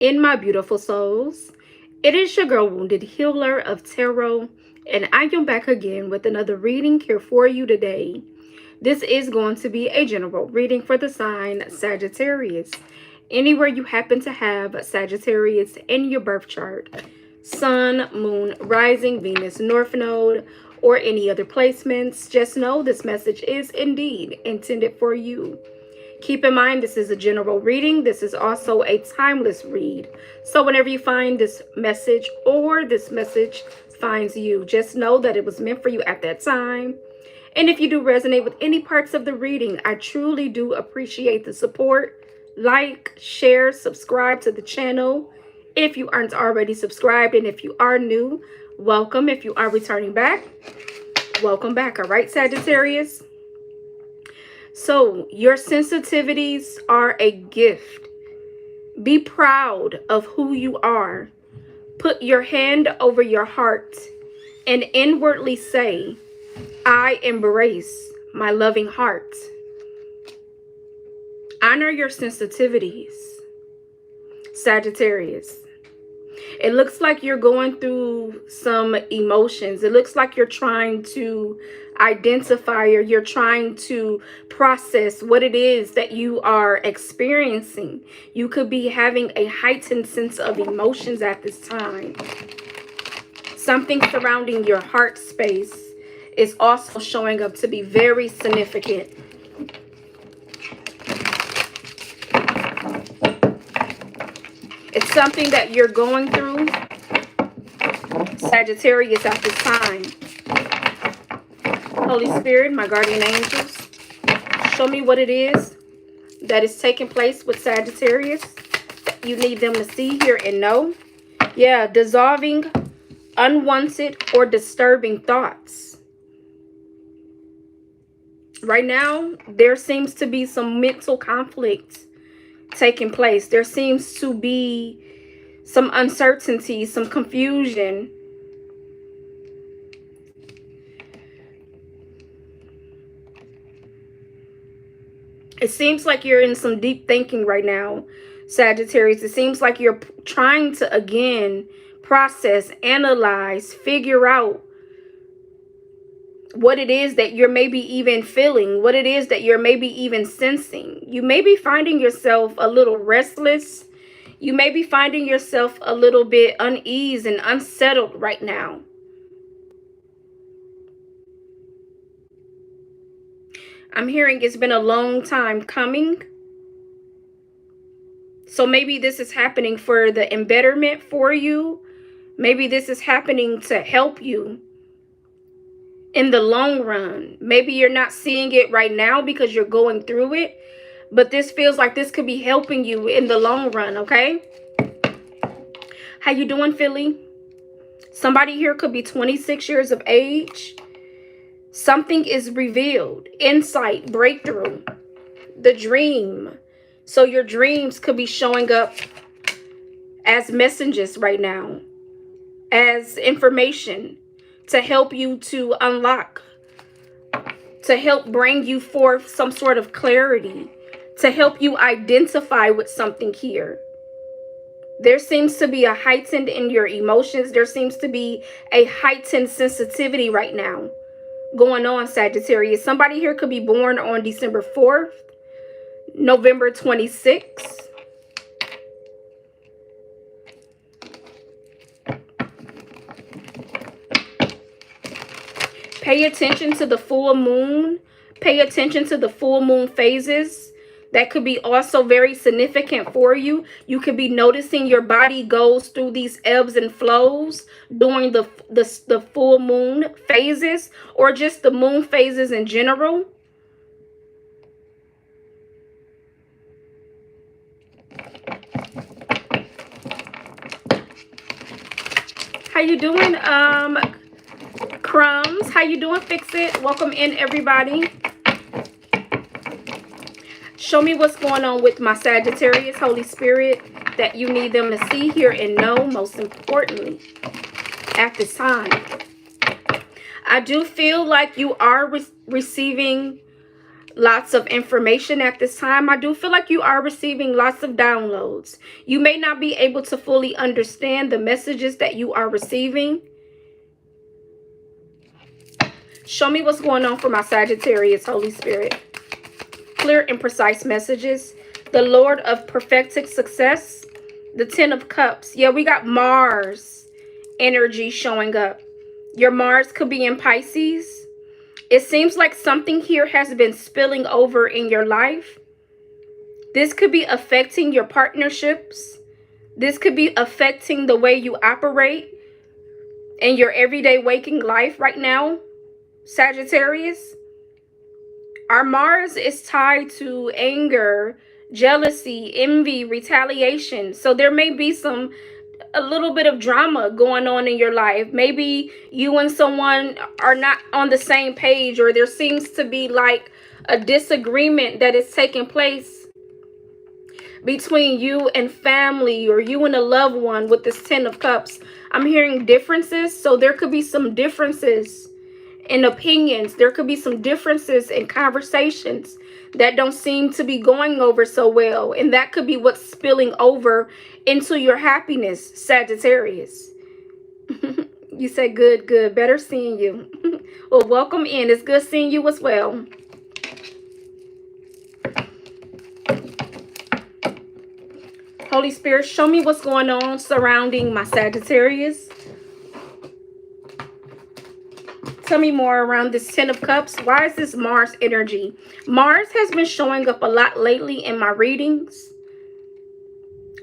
In my beautiful souls, it is your girl Wounded Healer of Tarot, and I am back again with another reading here for you today. This is going to be a general reading for the sign Sagittarius. Anywhere you happen to have Sagittarius in your birth chart, Sun, Moon, Rising, Venus, North Node, or any other placements, just know this message is indeed intended for you. Keep in mind, this is a general reading. This is also a timeless read. So whenever you find this message or this message finds you, just know that it was meant for you at that time. And if you do resonate with any parts of the reading, I truly do appreciate the support. Like, share, subscribe to the channel if you aren't already subscribed. And if you are new, welcome. If you are returning back, welcome back. All right, Sagittarius. So your sensitivities are a gift. Be proud of who you are. Put your hand over your heart and inwardly say, I embrace my loving heart. Honor your sensitivities, Sagittarius. It looks like you're going through some emotions. It looks like you're trying to identify or you're trying to process what it is that you are experiencing. You could be having a heightened sense of emotions at this time. Something surrounding your heart space is also showing up to be very significant. It's something that you're going through, Sagittarius, at this time. Holy Spirit, my guardian angels, show me what it is that is taking place with Sagittarius that you need them to see, hear, and know. Yeah, dissolving unwanted or disturbing thoughts. Right now, there seems to be some mental conflict taking place. There seems to be some uncertainty, some confusion. It seems like you're in some deep thinking right now, Sagittarius. It seems like you're trying to, again, process, analyze, figure out what it is that you're maybe even feeling, what it is that you're maybe even sensing. You may be finding yourself a little restless. You may be finding yourself a little bit uneasy and unsettled right now. I'm hearing it's been a long time coming. So maybe this is happening for the embetterment for you. Maybe this is happening to help you in the long run. Maybe you're not seeing it right now because you're going through it, but this feels like this could be helping you in the long run, okay? How you doing, Philly? Somebody here could be 26 years of age. Something is revealed. Insight, breakthrough, the dream. So your dreams could be showing up as messages right now, as information to help you to unlock, to help bring you forth some sort of clarity, to help you identify with something here. There seems to be a heightened in your emotions. There seems to be a heightened sensitivity right now going on, Sagittarius. Somebody here could be born on December 4th, November 26th. Pay attention to the full moon. Pay attention to the full moon phases. That could be also very significant for you. You could be noticing your body goes through these ebbs and flows during the full moon phases, or just the moon phases in general. How you doing, Crumbs? How you doing, Fix It? Welcome in, everybody. Show me what's going on with my Sagittarius, Holy Spirit, that you need them to see, hear, and know, most importantly, at this time. I do feel like you are receiving lots of information at this time. I do feel like you are receiving lots of downloads. You may not be able to fully understand the messages that you are receiving. Show me what's going on for my Sagittarius, Holy Spirit. Clear and precise messages. The Lord of perfected success. The 10 of Cups. Yeah, we got Mars energy showing up. Your Mars could be in Pisces. It seems like something here has been spilling over in your life. This could be affecting your partnerships. This could be affecting the way you operate in your everyday waking life right now, Sagittarius. Our Mars is tied to anger, jealousy, envy, retaliation. So there may be a little bit of drama going on in your life. Maybe you and someone are not on the same page, or there seems to be like a disagreement that is taking place between you and family, or you and a loved one with this 10 of Cups. I'm hearing differences. So there could be some differences in opinions. There could be some differences in conversations that don't seem to be going over so well. And that could be what's spilling over into your happiness, Sagittarius. You said good, good. Better seeing you. Well, welcome in. It's good seeing you as well. Holy Spirit, show me what's going on surrounding my Sagittarius. Tell me more around this 10 of Cups. Why is this Mars energy? Mars has been showing up a lot lately in my readings.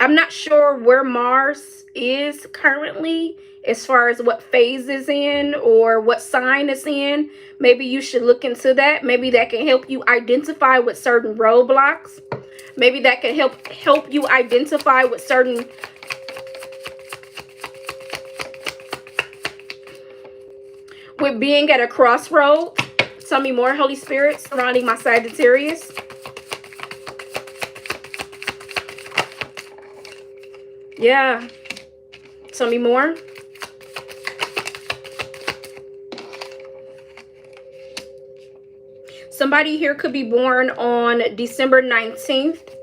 I'm not sure where Mars is currently as far as what phase is in or what sign it's in. Maybe you should look into that. Maybe that can help you identify with certain roadblocks. Maybe that can help you identify with certain with being at a crossroad. Tell me more, Holy Spirit, surrounding my Sagittarius. Yeah. Tell me more. Somebody here could be born on December 19th,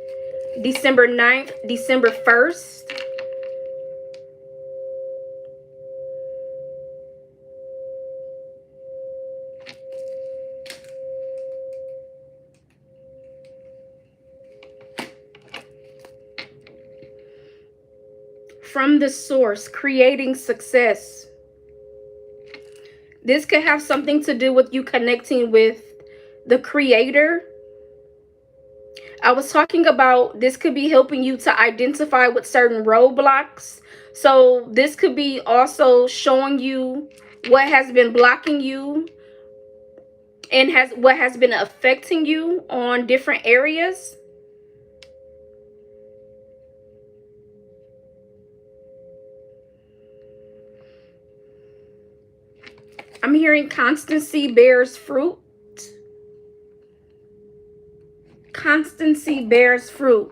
December 9th, December 1st. From the source, creating success. This could have something to do with you connecting with the creator. I was talking about this could be helping you to identify with certain roadblocks. So this could be also showing you what has been blocking you and what has been affecting you on different areas. I'm hearing constancy bears fruit. Constancy bears fruit.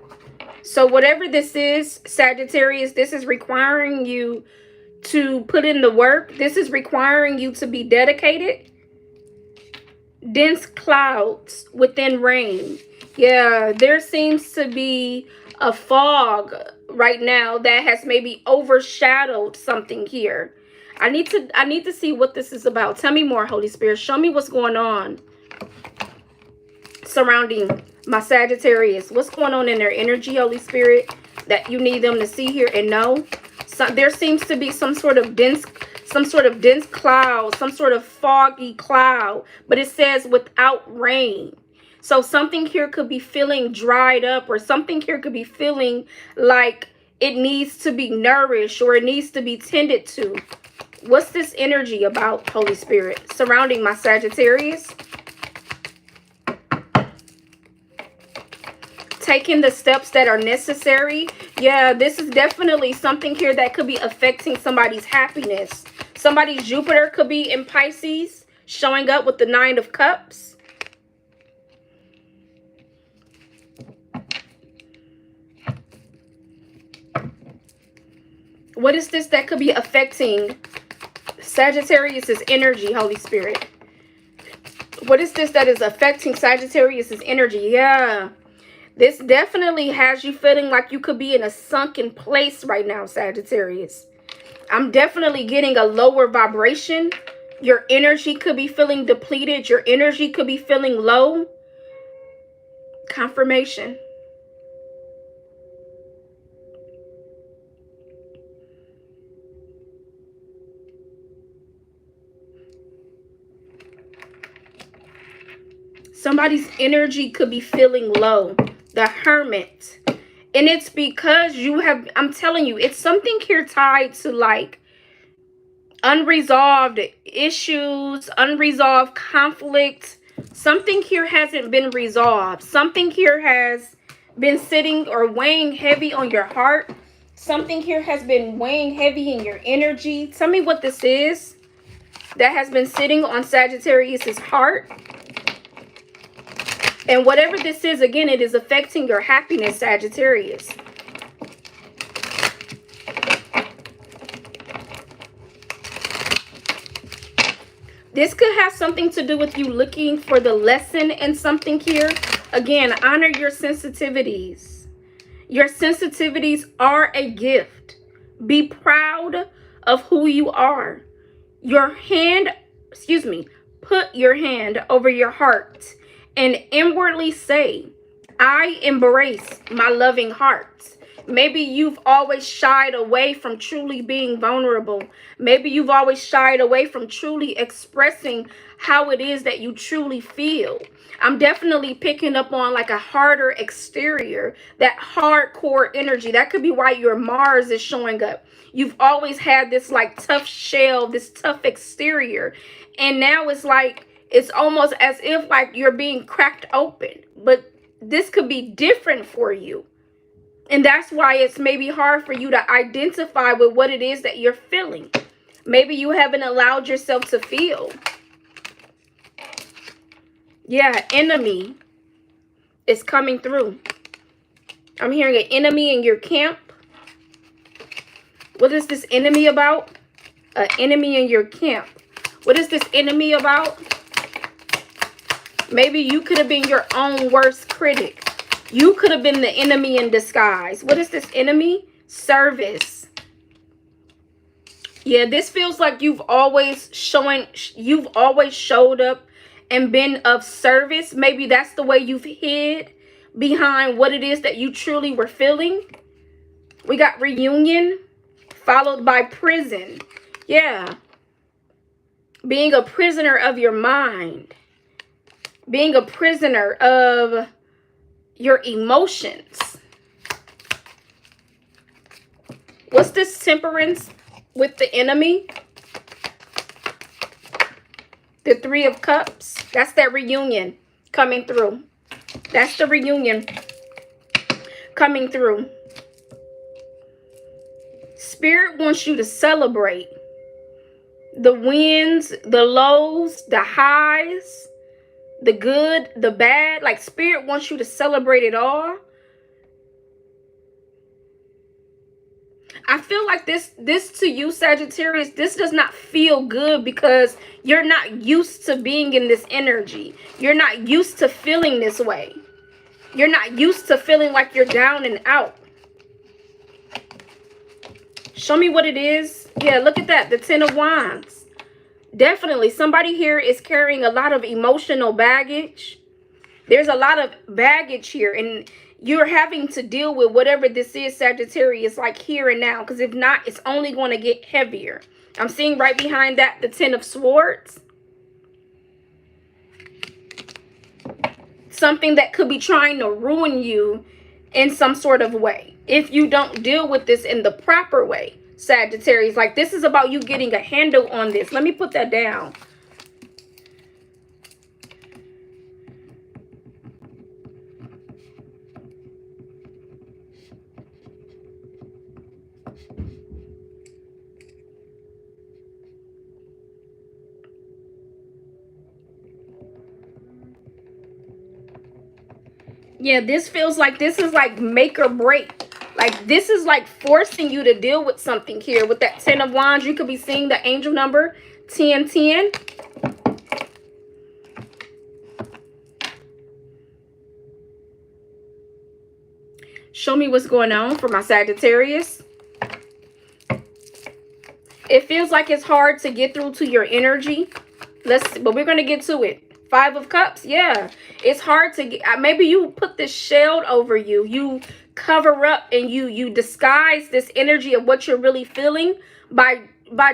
So whatever this is, Sagittarius, this is requiring you to put in the work. This is requiring you to be dedicated. Dense clouds within rain. Yeah, there seems to be a fog right now that has maybe overshadowed something here. I need to see what this is about. Tell me more, Holy Spirit. Show me what's going on surrounding my Sagittarius. What's going on in their energy, Holy Spirit, that you need them to see here and know? So there seems to be some sort of dense cloud, some sort of foggy cloud, but it says without rain. So something here could be feeling dried up, or something here could be feeling like it needs to be nourished, or it needs to be tended to. What's this energy about, Holy Spirit, surrounding my Sagittarius? Taking the steps that are necessary. Yeah, this is definitely something here that could be affecting somebody's happiness. Somebody's Jupiter could be in Pisces, showing up with the 9 of Cups. What is this that could be affecting Sagittarius's energy, Holy Spirit? What is this that is affecting Sagittarius' energy? Yeah. This definitely has you feeling like you could be in a sunken place right now, Sagittarius. I'm definitely getting a lower vibration. Your energy could be feeling depleted. Your energy could be feeling low. Confirmation. Somebody's energy could be feeling low. The Hermit. And it's because you have, I'm telling you, it's something here tied to like unresolved issues, unresolved conflict. Something here hasn't been resolved. Something here has been sitting or weighing heavy on your heart. Something here has been weighing heavy in your energy. Tell me what this is that has been sitting on Sagittarius's heart. And whatever this is, again, it is affecting your happiness, Sagittarius. This could have something to do with you looking for the lesson in something here. Again, honor your sensitivities. Your sensitivities are a gift. Be proud of who you are. Put your hand over your heart and inwardly say, I embrace my loving heart. Maybe you've always shied away from truly being vulnerable. Maybe you've always shied away from truly expressing how it is that you truly feel. I'm definitely picking up on like a harder exterior, that hardcore energy. That could be why your Mars is showing up. You've always had this like tough shell, this tough exterior. And now it's like, it's almost as if like you're being cracked open. But this could be different for you. And that's why it's maybe hard for you to identify with what it is that you're feeling. Maybe you haven't allowed yourself to feel. Yeah, enemy is coming through. I'm hearing an enemy in your camp. What is this enemy about? An enemy in your camp. What is this enemy about? Maybe you could have been your own worst critic. You could have been the enemy in disguise. What is this enemy? Service. Yeah, this feels like you've always showed up and been of service. Maybe that's the way you've hid behind what it is that you truly were feeling. We got reunion followed by prison. Yeah. Being a prisoner of your mind. Being a prisoner of your emotions. What's this temperance with the enemy? The Three of Cups. That's that reunion coming through. That's the reunion coming through. Spirit wants you to celebrate the wins, the lows, the highs, the good, the bad. Like Spirit wants you to celebrate it all. I feel like this to you, Sagittarius, this does not feel good because you're not used to being in this energy. You're not used to feeling this way. You're not used to feeling like you're down and out. Show me what it is. Yeah, look at that. The Ten of Wands. Definitely somebody here is carrying a lot of emotional baggage. There's a lot of baggage here, and you're having to deal with whatever this is, Sagittarius, like here and now, because if not, it's only going to get heavier. I'm seeing right behind that the Ten of Swords. Something that could be trying to ruin you in some sort of way if you don't deal with this in the proper way, Sagittarius. Like this is about you getting a handle on this. Let me put that down. Yeah, this feels like this is like make or break. Like this is like forcing you to deal with something here. With that Ten of Wands, you could be seeing the angel number 1010. Show me what's going on for my Sagittarius. It feels like it's hard to get through to your energy. But we're going to get to it. 5 of Cups. Yeah. It's hard to get. Maybe you put this shield over you. You cover up and you disguise this energy of what you're really feeling by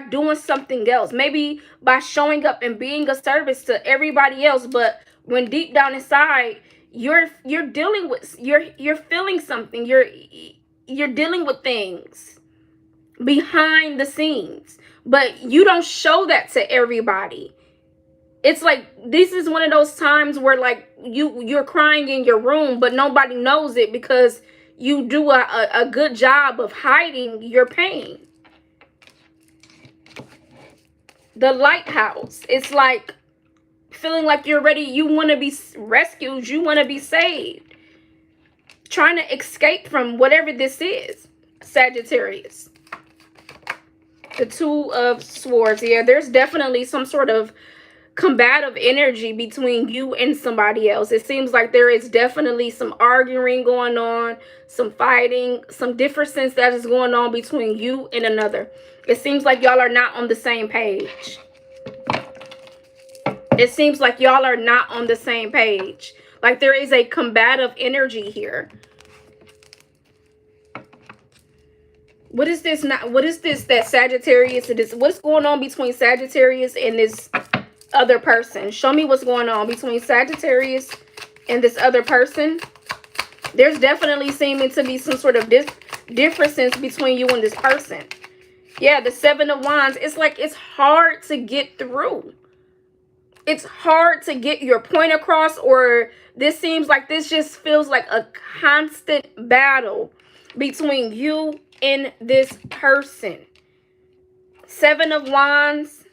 doing something else. Maybe by showing up and being a service to everybody else. But when deep down inside, you're dealing with, you're feeling something. You're dealing with things behind the scenes. But you don't show that to everybody. It's like, this is one of those times where like you're crying in your room, but nobody knows it because you do a good job of hiding your pain. The Lighthouse. It's like feeling like you're ready. You want to be rescued. You want to be saved. Trying to escape from whatever this is. Sagittarius. The 2 of Swords. Yeah, there's definitely some sort of combative energy between you and somebody else. It seems like there is definitely some arguing going on, some fighting, some differences that is going on between you and another. It seems like y'all are not on the same page. It seems like y'all are not on the same page. Like there is a combative energy here. What is this not? What is this that Sagittarius? It is. What's going on between Sagittarius and this other person? Show me what's going on between Sagittarius and this other person. There's definitely seeming to be some sort of differences between you and this person. Yeah, the 7 of Wands. It's like it's hard to get through. It's hard to get your point across, or this seems like this just feels like a constant battle between you and this person. 7 of Wands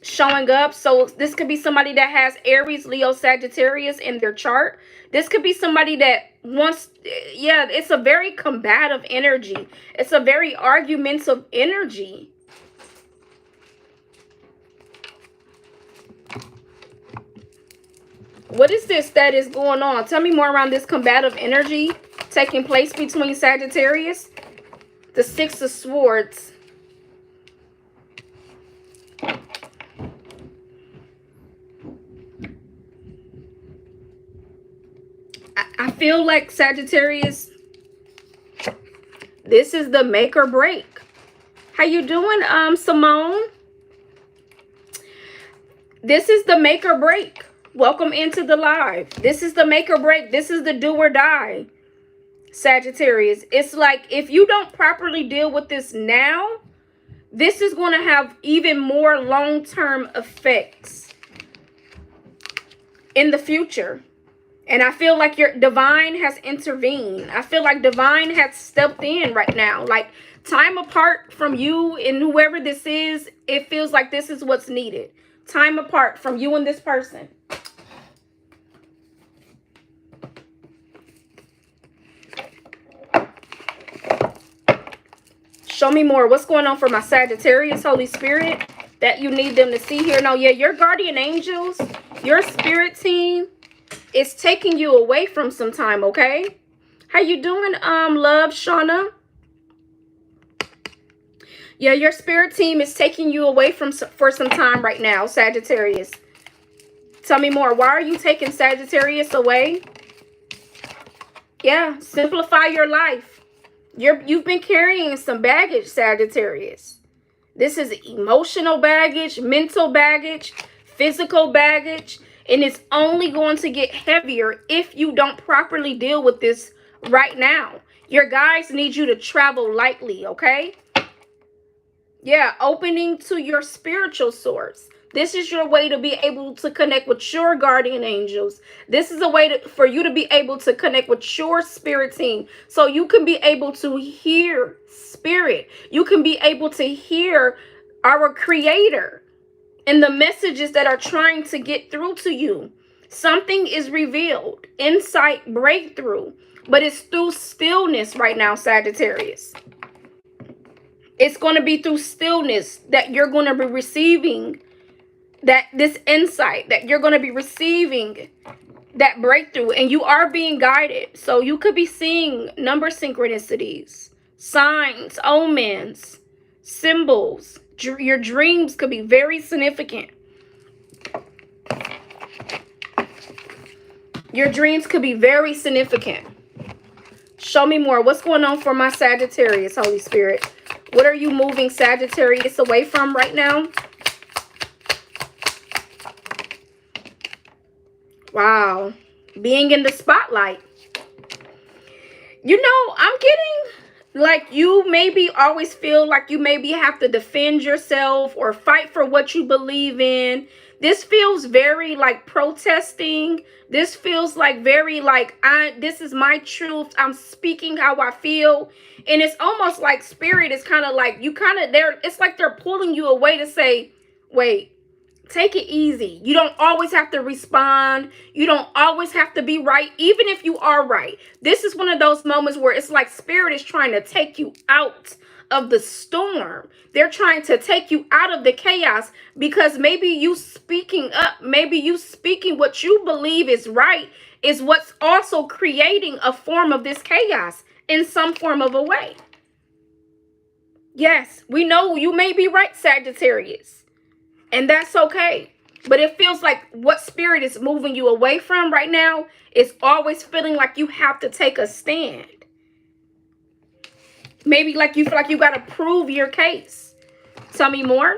showing up. So this could be somebody that has Aries, Leo, Sagittarius in their chart. This could be somebody that wants, yeah, it's a very combative energy. It's a very argumentative energy. What is this that is going on? Tell me more around this combative energy taking place between Sagittarius. The 6 of Swords. I feel like Sagittarius, this is the make or break. How you doing, Simone? This is the make or break. Welcome into the live. This is the make or break. This is the do or die, Sagittarius. It's like if you don't properly deal with this now, this is going to have even more long-term effects in the future. And I feel like your divine has intervened. I feel like divine has stepped in right now. Like time apart from you and whoever this is, it feels like this is what's needed. Time apart from you and this person. Show me more. What's going on for my Sagittarius, Holy Spirit, that you need them to see here? No, yeah, your guardian angels, your spirit team, it's taking you away from some time, okay? How you doing, love, Shauna? Yeah, your spirit team is taking you away for some time right now, Sagittarius. Tell me more. Why are you taking Sagittarius away? Yeah, simplify your life. You've been carrying some baggage, Sagittarius. This is emotional baggage, mental baggage, physical baggage. And it's only going to get heavier if you don't properly deal with this right now. Your guides need you to travel lightly, okay? Yeah, opening to your spiritual source. This is your way to be able to connect with your guardian angels. This is a way for you to be able to connect with your spirit team. So you can be able to hear spirit. You can be able to hear our creator and the messages that are trying to get through to you. Something is revealed. Insight, breakthrough. But it's through stillness right now, Sagittarius. It's going to be through stillness that you're going to be receiving this insight, that you're going to be receiving that breakthrough, and you are being guided. So you could be seeing number synchronicities, signs, omens, symbols. Your dreams could be very significant. Your dreams could be very significant. Show me more. What's going on for my Sagittarius, Holy Spirit? What are you moving Sagittarius away from right now? Wow. Being in the spotlight. You know, I'm getting like you maybe always feel like you maybe have to defend yourself or fight for what you believe in. This feels very like protesting. This feels like very like, this is my truth. I'm speaking how I feel. And it's almost like spirit is kind of like, you kind of there. It's like they're pulling you away to say, wait, take it easy. You don't always have to respond. You don't always have to be right, even if you are right. This is one of those moments where it's like spirit is trying to take you out of the storm. They're trying to take you out of the chaos because maybe you speaking up, maybe you speaking what you believe is right is what's also creating a form of this chaos in some form of a way. Yes, we know you may be right, Sagittarius. And that's okay. But it feels like what spirit is moving you away from right now is always feeling like you have to take a stand. Maybe like you feel like you got to prove your case. Tell me more.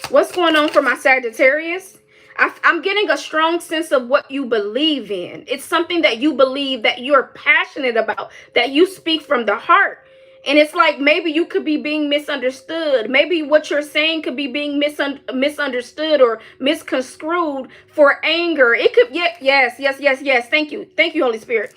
What's going on for my Sagittarius? I'm getting a strong sense of what you believe in. It's something that you believe, that you're passionate about, that you speak from the heart. And it's like maybe you could be being misunderstood. Maybe what you're saying could be being misunderstood or misconstrued for anger. It could, yes. Thank you. Thank you, Holy Spirit.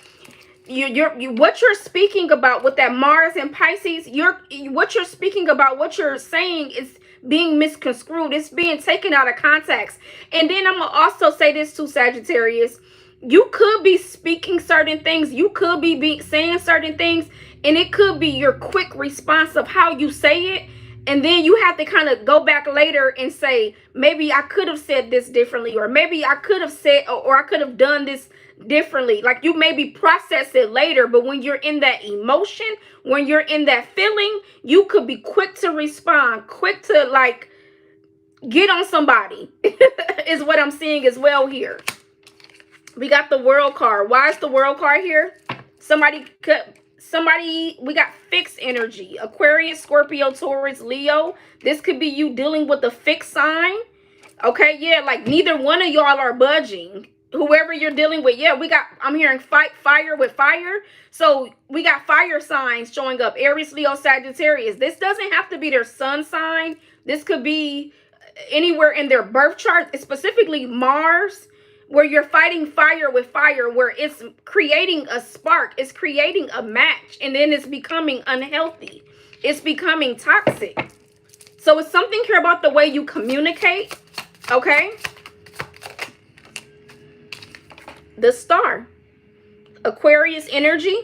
What you're speaking about with that Mars and Pisces, what you're speaking about, what you're saying is being misconstrued. It's being taken out of context. And then I'm going to also say this to Sagittarius. You could be speaking certain things. You could be saying certain things. And it could be your quick response of how you say it. And then you have to kind of go back later and say, maybe I could have said this differently. Or maybe I could have said, or I could have done this differently. Like you maybe process it later. But when you're in that emotion, when you're in that feeling, you could be quick to respond. Quick to like get on somebody is what I'm seeing as well here. We got the World card. Why is the World card here? We got fixed energy. Aquarius, Scorpio, Taurus, Leo. This could be you dealing with a fixed sign. Okay, yeah, like neither one of y'all are budging. Whoever you're dealing with, yeah, I'm hearing fight fire with fire. So we got fire signs showing up. Aries, Leo, Sagittarius. This doesn't have to be their sun sign. This could be anywhere in their birth chart, specifically Mars, where you're fighting fire with fire, where it's creating a spark, it's creating a match, and then it's becoming unhealthy. It's becoming toxic. So it's something here about the way you communicate, okay? The Star. Aquarius energy.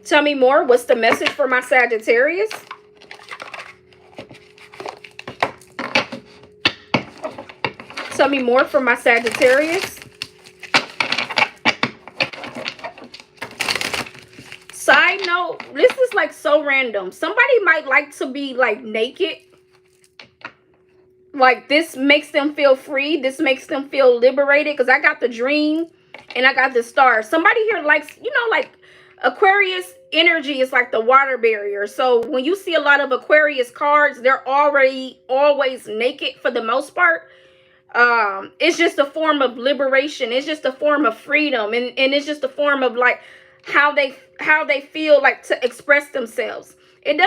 Tell me more. What's the message for my Sagittarius? Tell me more for my Sagittarius. Side note, this is like so random. Somebody might like to be like naked. Like this makes them feel free. This makes them feel liberated. Because I got the Dream and I got the Star. Somebody here likes, you know, like Aquarius energy is like the water barrier. So when you see a lot of Aquarius cards, they're already always naked for the most part. It's just a form of liberation. It's just a form of freedom. And it's just a form of like how they feel like to express themselves. It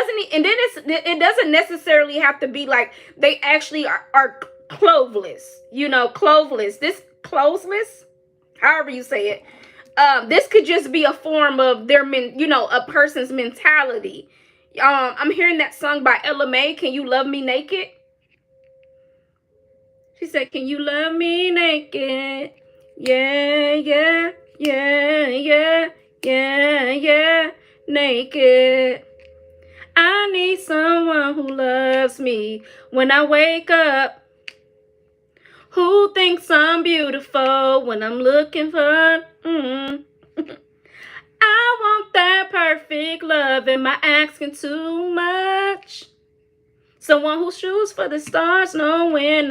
doesn't necessarily have to be like they actually are clothesless, you know, clothesless. This clothesless, however you say it. This could just be a form of their a person's mentality. I'm hearing that song by Ella May, Can You Love Me Naked? She said, can you love me naked? Yeah, yeah, yeah, yeah, yeah, yeah, naked. I need someone who loves me when I wake up, who thinks I'm beautiful when I'm looking for. I want that perfect love. Am I asking too much? Someone who shoots for the stars, knowing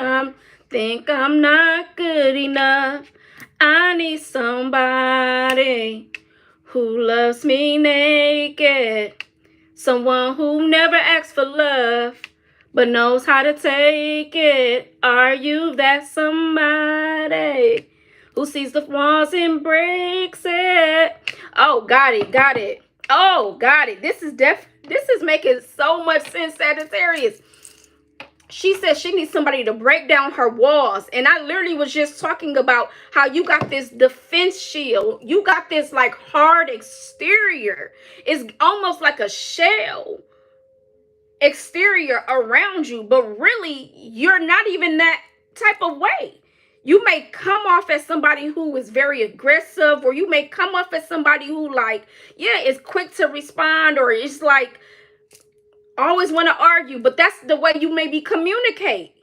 think I'm not good enough. I need somebody who loves me naked. Someone who never asks for love, but knows how to take it. Are you that somebody who sees the flaws and breaks it? Oh, got it, got it. Oh, got it. This is making so much sense, Sagittarius. She says she needs somebody to break down her walls. And I literally was just talking about how you got this defense shield. You got this like hard exterior. It's almost like a shell exterior around you. But really, you're not even that type of way. You may come off as somebody who is very aggressive, or you may come off as somebody who like, yeah, is quick to respond, or it's like, always want to argue, but that's the way you maybe communicate.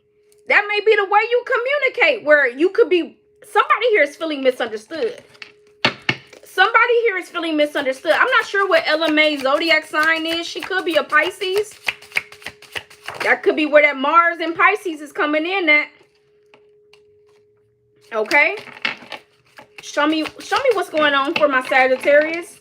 That may be the way you communicate, where you could be, somebody here is feeling misunderstood. Somebody here is feeling misunderstood. I'm not sure what LMA's zodiac sign is. She could be a Pisces. That could be where that Mars in Pisces is coming in at. Okay. Show me what's going on for my Sagittarius.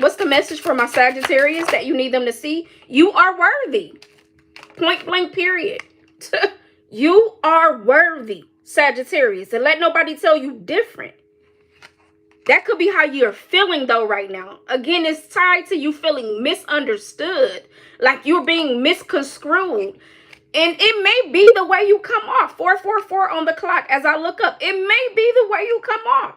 What's the message for my Sagittarius that you need them to see? You are worthy. Point blank, period. You are worthy, Sagittarius. And let nobody tell you different. That could be how you're feeling, though, right now. Again, it's tied to you feeling misunderstood. Like you're being misconstrued. And it may be the way you come off. 444 on the clock as I look up. It may be the way you come off.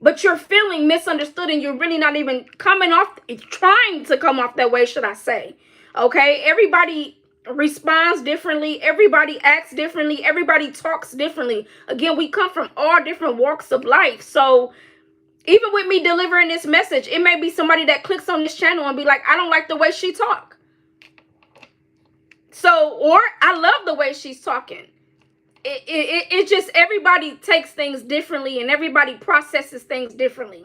But you're feeling misunderstood, and you're really not even coming off, trying to come off that way, should I say. Okay? Everybody responds differently. Everybody acts differently. Everybody talks differently. Again, we come from all different walks of life. So even with me delivering this message, it may be somebody that clicks on this channel and be like, I don't like the way she talk. So, or I love the way she's talking. It just, everybody takes things differently, and everybody processes things differently.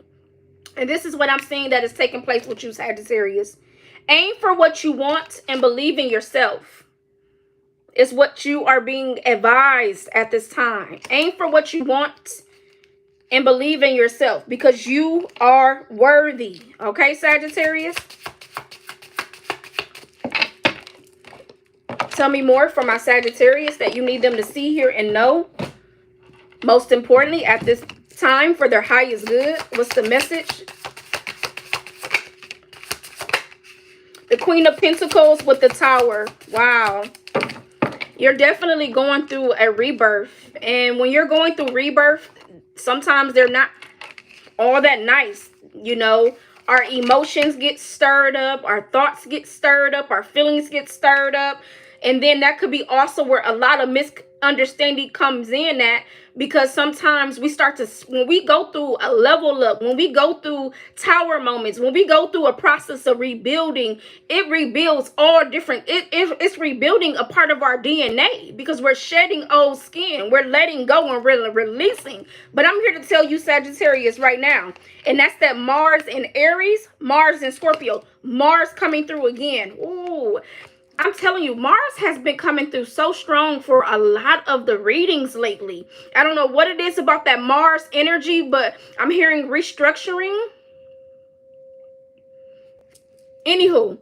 And this is what I'm seeing that is taking place with you, Sagittarius. Aim for what you want and believe in yourself. Is what you are being advised at this time. Aim for what you want and believe in yourself, because you are worthy. Okay, Sagittarius? Tell me more for my Sagittarius that you need them to see, hear, and know. Most importantly, at this time, for their highest good. What's the message? The Queen of Pentacles with the Tower. Wow. You're definitely going through a rebirth. And when you're going through rebirth, sometimes they're not all that nice, you know. Our emotions get stirred up. Our thoughts get stirred up. Our feelings get stirred up. And then that could be also where a lot of misunderstanding comes in at, because sometimes we start to, when we go through a level up, when we go through tower moments, when we go through a process of rebuilding, it rebuilds all different, it's rebuilding a part of our DNA, because we're shedding old skin, we're letting go and we're releasing. But I'm here to tell you, Sagittarius, right now, and that's that Mars in Aries, Mars in Scorpio, Mars coming through again. Ooh, I'm telling you, Mars has been coming through so strong for a lot of the readings lately. I don't know what it is about that Mars energy, but I'm hearing restructuring. Anywho,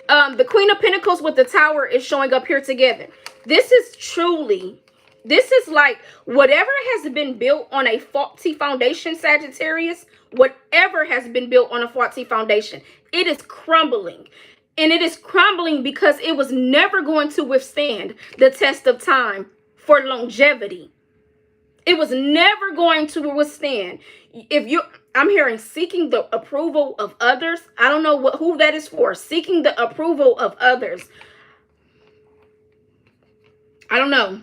the Queen of Pentacles with the Tower is showing up here together. This is like whatever has been built on a faulty foundation, Sagittarius, whatever has been built on a faulty foundation, it is crumbling. And it is crumbling because it was never going to withstand the test of time for longevity. It was never going to withstand. I'm hearing seeking the approval of others. I don't know who that is for. Seeking the approval of others. I don't know.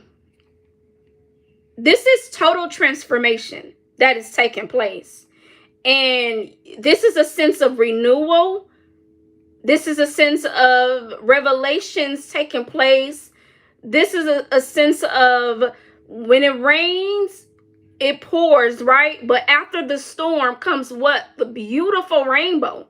This is total transformation that is taking place. And this is a sense of renewal. This is a sense of revelations taking place. This is a sense of when it rains, it pours, right? But after the storm comes what? The beautiful rainbow.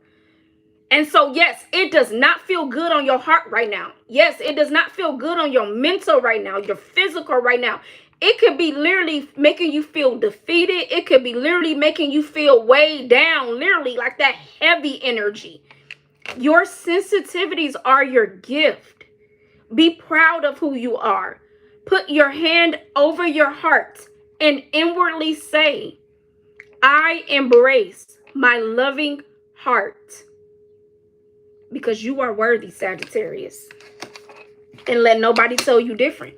And so, yes, it does not feel good on your heart right now. Yes, it does not feel good on your mental right now, your physical right now. It could be literally making you feel defeated. It could be literally making you feel weighed down, literally like that heavy energy. Your sensitivities are your gift. Be proud of who you are. Put your hand over your heart and inwardly say, I embrace my loving heart. Because you are worthy, Sagittarius. And let nobody tell you different.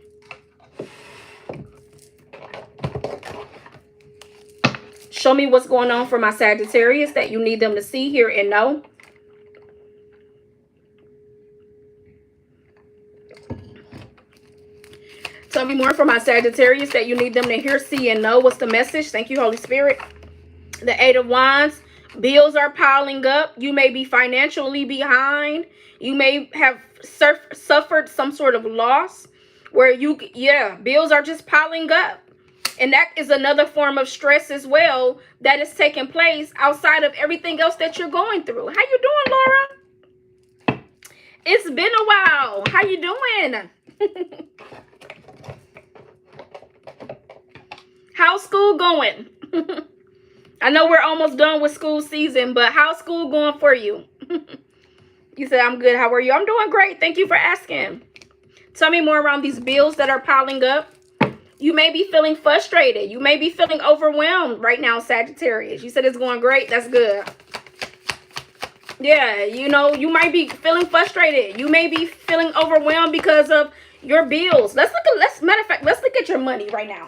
Show me what's going on for my Sagittarius that you need them to see, hear, and know. Tell me more for my Sagittarius that you need them to hear, see, and know. What's the message? Thank you, Holy Spirit. The Eight of Wands. Bills are piling up. You may be financially behind. You may have suffered some sort of loss where bills are just piling up. And that is another form of stress as well that is taking place outside of everything else that you're going through. How you doing, Laura? It's been a while. How you doing? How's school going? I know we're almost done with school season, but how's school going for you? You said, I'm good. How are you? I'm doing great. Thank you for asking. Tell me more around these bills that are piling up. You may be feeling frustrated. You may be feeling overwhelmed right now, Sagittarius. You said it's going great. That's good. Yeah, you know, you might be feeling frustrated. You may be feeling overwhelmed because of your bills. Matter of fact, let's look at your money right now.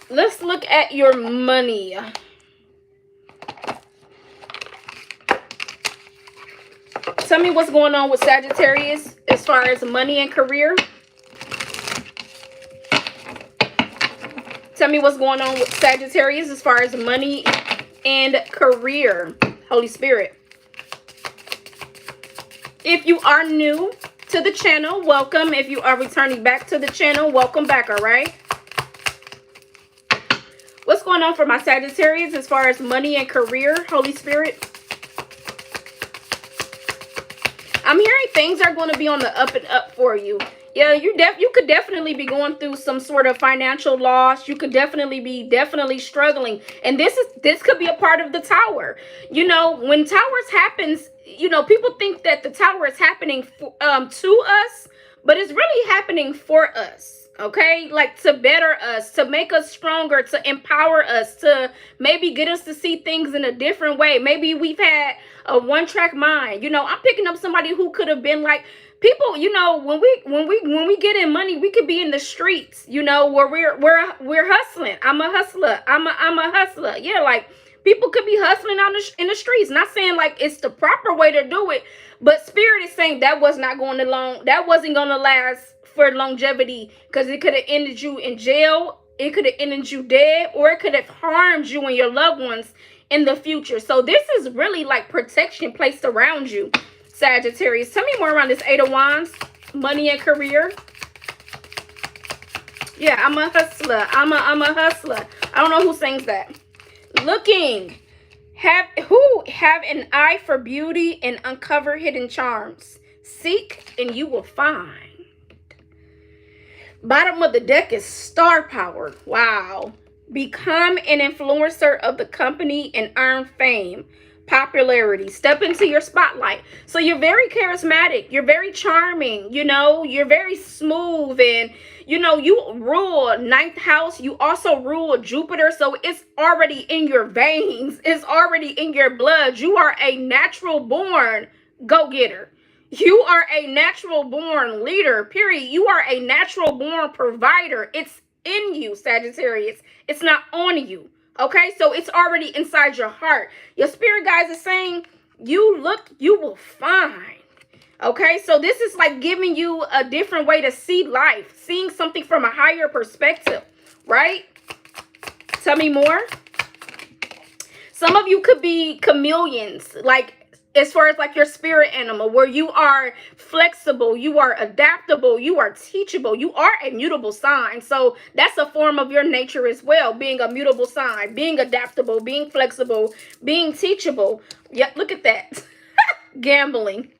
Let's look at your money. Tell me what's going on with Sagittarius as far as money and career. Tell me what's going on with Sagittarius as far as money and career. Holy Spirit. If you are new to the channel, welcome. If you are returning back to the channel, welcome back, all right? What's going on for my Sagittarius as far as money and career, Holy Spirit? I'm hearing things are going to be on the up and up for you. Yeah, you could definitely be going through some sort of financial loss. You could definitely be struggling. And this could be a part of the tower. You know, when towers happens, you know, people think that the tower is happening to us, but it's really happening for us. Okay, like to better us, to make us stronger, to empower us, to maybe get us to see things in a different way. Maybe we've had a one-track mind. You know, I'm picking up somebody who could have been like people. You know, when we get in money, we could be in the streets. You know, where we're hustling. I'm a hustler. I'm a hustler. Yeah, like people could be hustling in the streets. Not saying like it's the proper way to do it, but Spirit is saying that wasn't going to last for longevity, because it could have ended you in jail, it could have ended you dead, or it could have harmed you and your loved ones in the future. So this is really like protection placed around you, Sagittarius. Tell me more around this Eight of Wands, money and career. Yeah, I'm a hustler. I'm a hustler. I don't know who sings that. Looking, have an eye for beauty and uncover hidden charms. Seek and you will find. Bottom of the deck is star power. Wow. Become an influencer of the company and earn fame, popularity. Step into your spotlight. So you're very charismatic. You're very charming. You know, you're very smooth. And, you know, you rule ninth house. You also rule Jupiter. So it's already in your veins. It's already in your blood. You are a natural born go-getter. You are a natural born leader, period. You are a natural born provider. It's in you, Sagittarius. It's not on you. Okay, so it's already inside your heart. Your spirit guides are saying, you will find. Okay, so this is like giving you a different way to see life, seeing something from a higher perspective, right? Tell me more. Some of you could be chameleons, like as far as like your spirit animal, where you are flexible, you are adaptable, you are teachable, you are a mutable sign. So that's a form of your nature as well, being a mutable sign, being adaptable, being flexible, being teachable. Yeah, look at that. Gambling.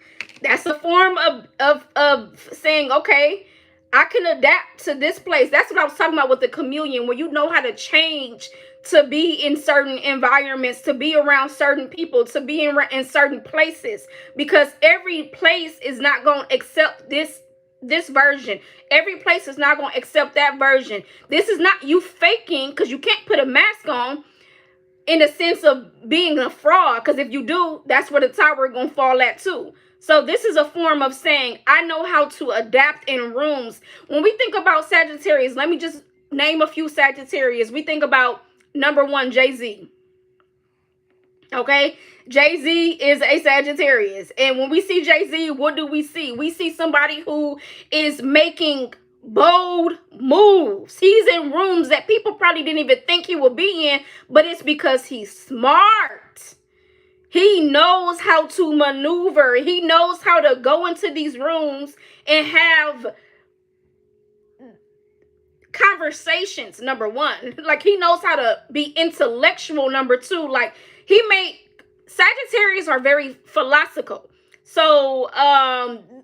That's a form of saying, okay, I can adapt to this place. That's what I was talking about with the chameleon, where you know how to change to be in certain environments, to be around certain people, to be in certain places, because every place is not going to accept this version. Every place is not going to accept that version. This is not you faking, because you can't put a mask on in the sense of being a fraud, because if you do, that's where the tower is going to fall at too. So this is a form of saying, I know how to adapt in rooms. When we think about Sagittarius, let me just name a few Sagittarius. We think about number one, Jay-Z. Okay, Jay-Z is a Sagittarius. And when we see Jay-Z, what do we see? We see somebody who is making bold moves. He's in rooms that people probably didn't even think he would be in, but it's because he's smart. He knows how to maneuver. He knows how to go into these rooms and have conversations, number one. Like, he knows how to be intellectual, number two. Like, Sagittarius are very philosophical. So,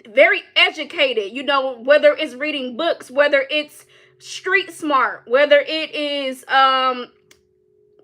very educated, you know, whether it's reading books, whether it's street smart, whether it is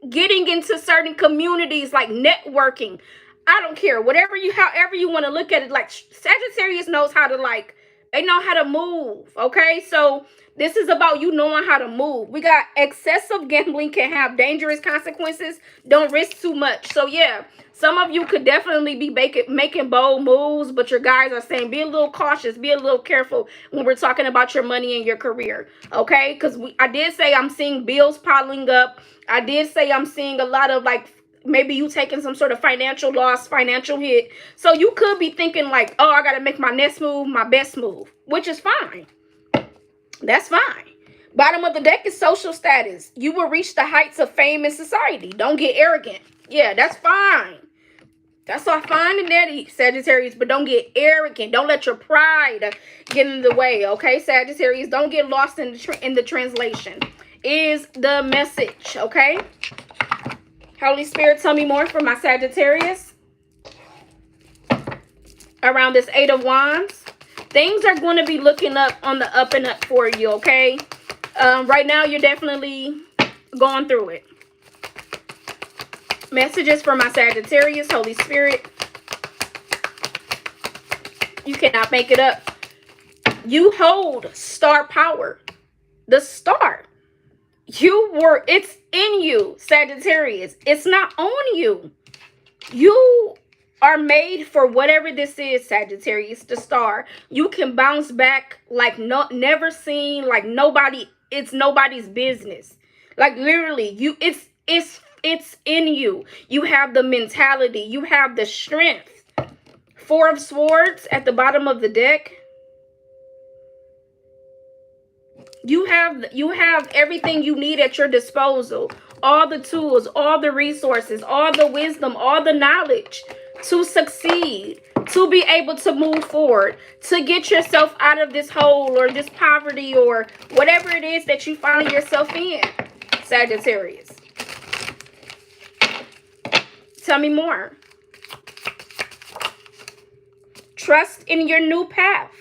getting into certain communities, like networking. I don't care. However you want to look at it, like Sagittarius knows how to, like, they know how to move. Okay, so this is about you knowing how to move. We got excessive gambling can have dangerous consequences. Don't risk too much. So yeah, some of you could definitely be making bold moves, but your guys are saying be a little cautious, be a little careful when we're talking about your money and your career. Okay, because I did say I'm seeing bills piling up. I did say I'm seeing a lot of, like, maybe you taking some sort of financial loss, financial hit. So you could be thinking like, oh, I got to make my next move, my best move, which is fine. That's fine. Bottom of the deck is social status. You will reach the heights of fame in society. Don't get arrogant. Yeah, that's fine. That's all fine and dandy, Sagittarius, but don't get arrogant. Don't let your pride get in the way, okay, Sagittarius? Don't get lost in the translation. Is the message, okay? Holy Spirit, tell me more for my Sagittarius. Around this Eight of Wands, things are going to be looking up on the up and up for you, okay? Right now, you're definitely going through it. Messages for my Sagittarius, Holy Spirit. You cannot make it up. You hold star power. The star. It's in you, Sagittarius. It's not on you. You are made for whatever this is, Sagittarius, the star. You can bounce back like never seen, like it's nobody's business. Like literally, it's in you. You have the mentality, you have the strength. Four of Swords at the bottom of the deck. You have everything you need at your disposal. All the tools, all the resources, all the wisdom, all the knowledge to succeed, to be able to move forward, to get yourself out of this hole or this poverty or whatever it is that you find yourself in, Sagittarius. Tell me more. Trust in your new path.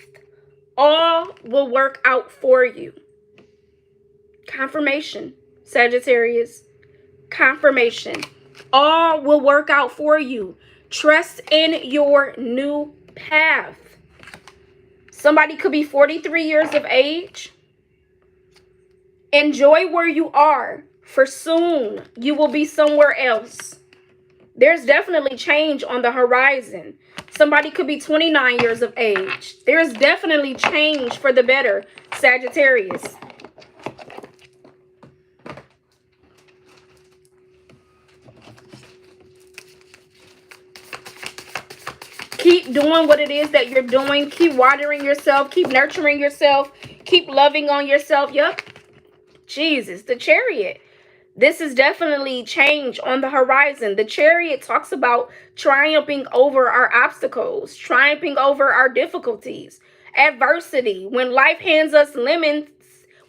All will work out for you. Confirmation, Sagittarius. Confirmation. All will work out for you. Trust in your new path. Somebody could be 43 years of age. Enjoy where you are, for soon you will be somewhere else. There's definitely change on the horizon. Somebody could be 29 years of age. There's definitely change for the better, Sagittarius. Keep doing what it is that you're doing. Keep watering yourself. Keep nurturing yourself. Keep loving on yourself. Yep. Jesus, the Chariot. This is definitely change on the horizon. The Chariot talks about triumphing over our obstacles, triumphing over our difficulties, adversity. When life hands us lemons,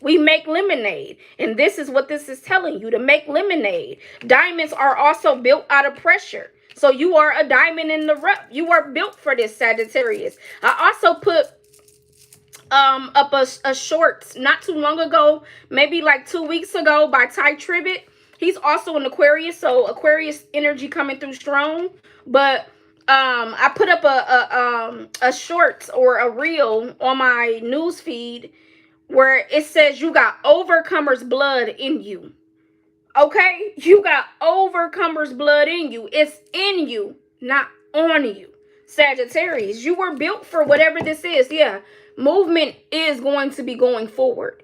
we make lemonade. And this is what this is telling you, to make lemonade. Diamonds are also built out of pressure. So you are a diamond in the rough. You are built for this, Sagittarius. I also put up a short not too long ago, maybe like 2 weeks ago, by Ty Tribbett. He's also an Aquarius, so Aquarius energy coming through strong. But I put up a short or a reel on my news feed where it says you got overcomer's blood in you. Okay, you got overcomer's blood in you. It's in you, not on you. Sagittarius, you were built for whatever this is. Yeah, movement is going to be going forward.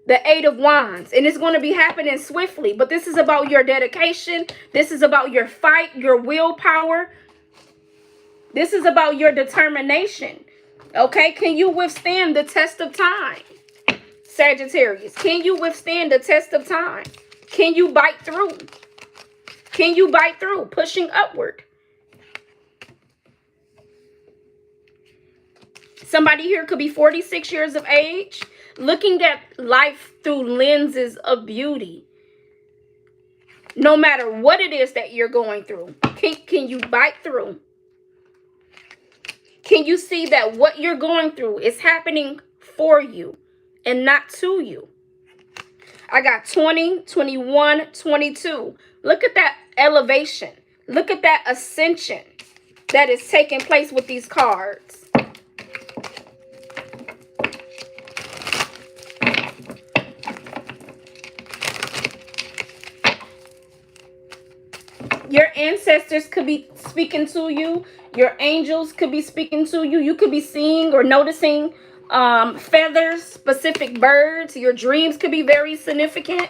The Eight of Wands, and it's going to be happening swiftly. But this is about your dedication. This is about your fight, your willpower. This is about your determination. Okay, can you withstand the test of time, Sagittarius? Can you withstand the test of time? Can you bite through? Can you bite through, pushing upward? Somebody here could be 46 years of age, looking at life through lenses of beauty. No matter what it is that you're going through, can you bite through? Can you see that what you're going through is happening for you and not to you? I got 20, 21, 22. Look at that elevation. Look at that ascension that is taking place with these cards. Your ancestors could be speaking to you. Your angels could be speaking to you. You could be seeing or noticing feathers, specific birds. Your dreams could be very significant.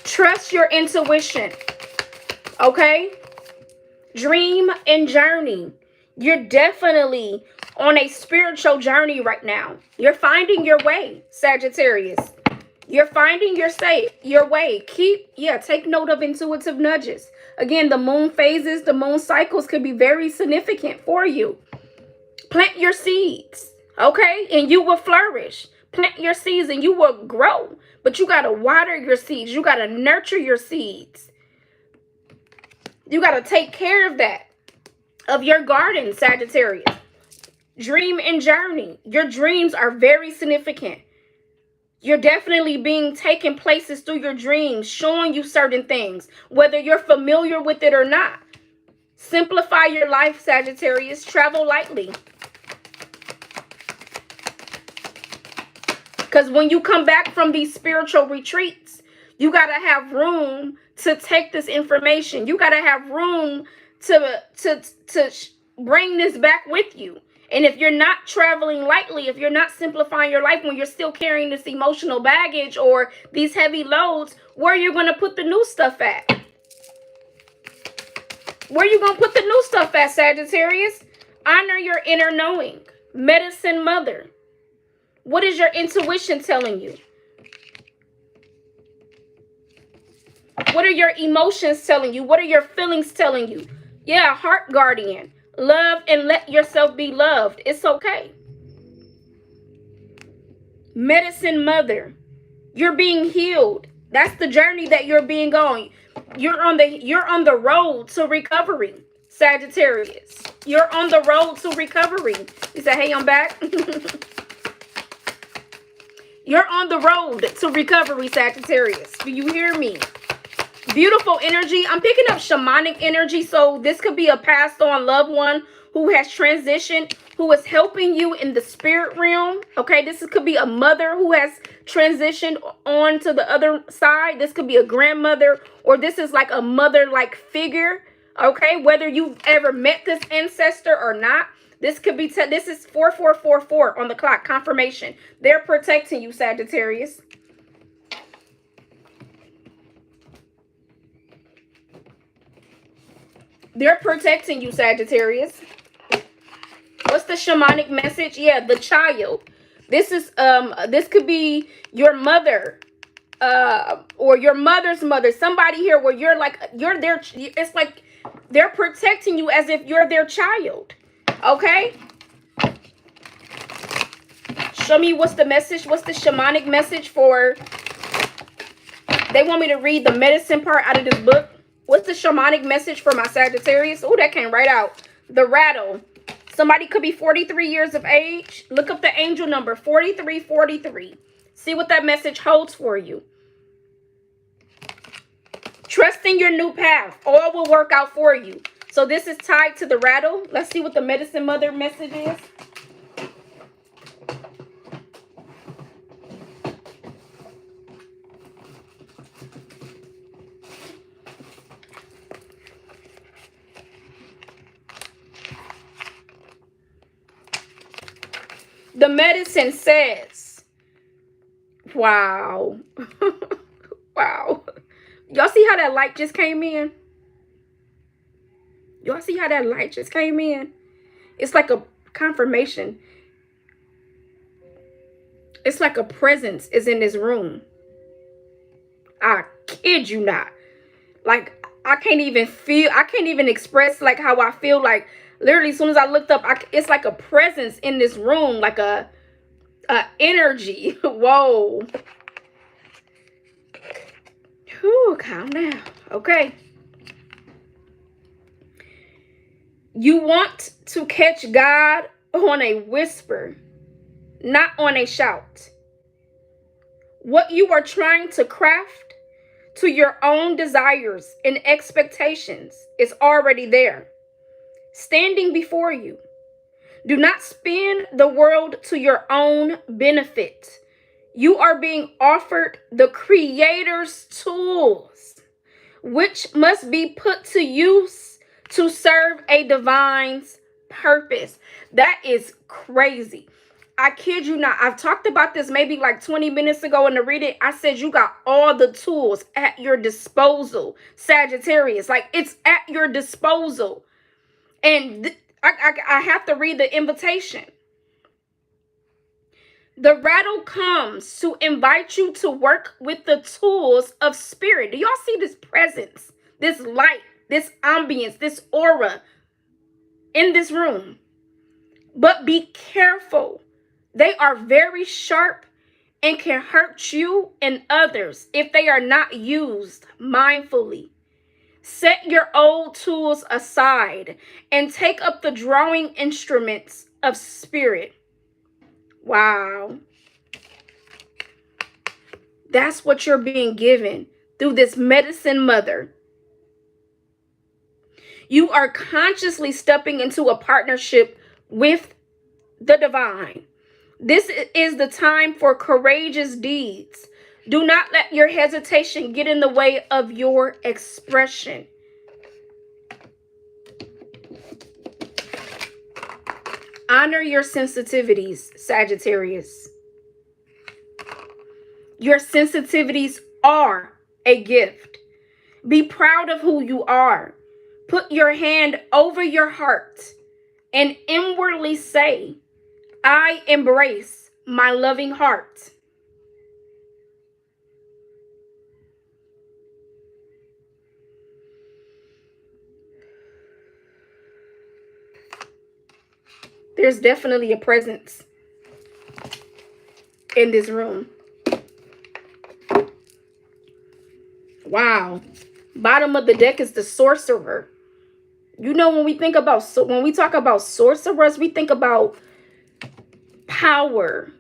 Trust your intuition. Okay? Dream and journey. You're definitely on a spiritual journey right now. You're finding your way, Sagittarius. You're finding your way. Take note of intuitive nudges. Again, the moon phases, the moon cycles could be very significant for you. Plant your seeds, okay? And you will flourish. Plant your seeds and you will grow. But you got to water your seeds. You got to nurture your seeds. You got to take care of that, of your garden, Sagittarius. Dream and journey. Your dreams are very significant. You're definitely being taken places through your dreams, showing you certain things, whether you're familiar with it or not. Simplify your life, Sagittarius. Travel lightly. Because when you come back from these spiritual retreats, you got to have room to take this information. You got to have room to bring this back with you. And if you're not traveling lightly, if you're not simplifying your life, when you're still carrying this emotional baggage or these heavy loads, where are you going to put the new stuff at? Where are you going to put the new stuff at, Sagittarius? Honor your inner knowing. Medicine mother. What is your intuition telling you? What are your emotions telling you? What are your feelings telling you? Yeah, heart guardian. Love and let yourself be loved. It's okay. Medicine mother. You're being healed. That's the journey that you're being on. You're on the road to recovery, Sagittarius. You're on the road to recovery. You say, hey, I'm back. You're on the road to recovery, Sagittarius. Do you hear me? Beautiful energy. I'm picking up shamanic energy. So this could be a passed on loved one who has transitioned, who is helping you in the spirit realm. Okay, this could be a mother who has transitioned on to the other side. This could be a grandmother, or this is like a mother-like figure. Okay, whether you've ever met this ancestor or not. This could be, this is 4444 on the clock, confirmation. They're protecting you, Sagittarius. They're protecting you, Sagittarius. What's the shamanic message? Yeah, the child. This is this could be your mother, or your mother's mother. Somebody here where you're like, you're their, it's like they're protecting you as if you're their child. Okay? Show me what's the message. What's the shamanic message for? They want me to read the medicine part out of this book. What's the shamanic message for my Sagittarius? Oh, that came right out. The rattle. Somebody could be 43 years of age. Look up the angel number, 4343. See what that message holds for you. Trust in your new path. All will work out for you. So this is tied to the rattle. Let's see what the medicine mother message is. The medicine says, wow. Wow. Y'all see how that light just came in? Y'all see how that light just came in? It's like a confirmation. It's like a presence is in this room. I kid you not. Like, I can't even express like how I feel. Like, literally, as soon as I looked up, it's like a presence in this room, like a energy. Whoa. Whew, calm down. Okay. You want to catch God on a whisper, not on a shout. What you are trying to craft to your own desires and expectations is already there, standing before you. Do not spin the world to your own benefit. You are being offered the Creator's tools, which must be put to use to serve a divine's purpose. That is crazy. I kid you not. I've talked about this maybe like 20 minutes ago in the reading. I said you got all the tools at your disposal, Sagittarius. Like, it's at your disposal. And I have to read the invitation. The rattle comes to invite you to work with the tools of spirit. Do y'all see this presence, this light, this ambience, this aura in this room? But be careful. They are very sharp and can hurt you and others if they are not used mindfully. Set your old tools aside and take up the drawing instruments of spirit. Wow. That's what you're being given through this medicine mother. You are consciously stepping into a partnership with the divine. This is the time for courageous deeds. Do not let your hesitation get in the way of your expression. Honor your sensitivities, Sagittarius. Your sensitivities are a gift. Be proud of who you are. Put your hand over your heart and inwardly say, I embrace my loving heart. There's definitely a presence in this room. Wow. Bottom of the deck is the sorcerer. You know, when we talk about sorcerers, we think about power.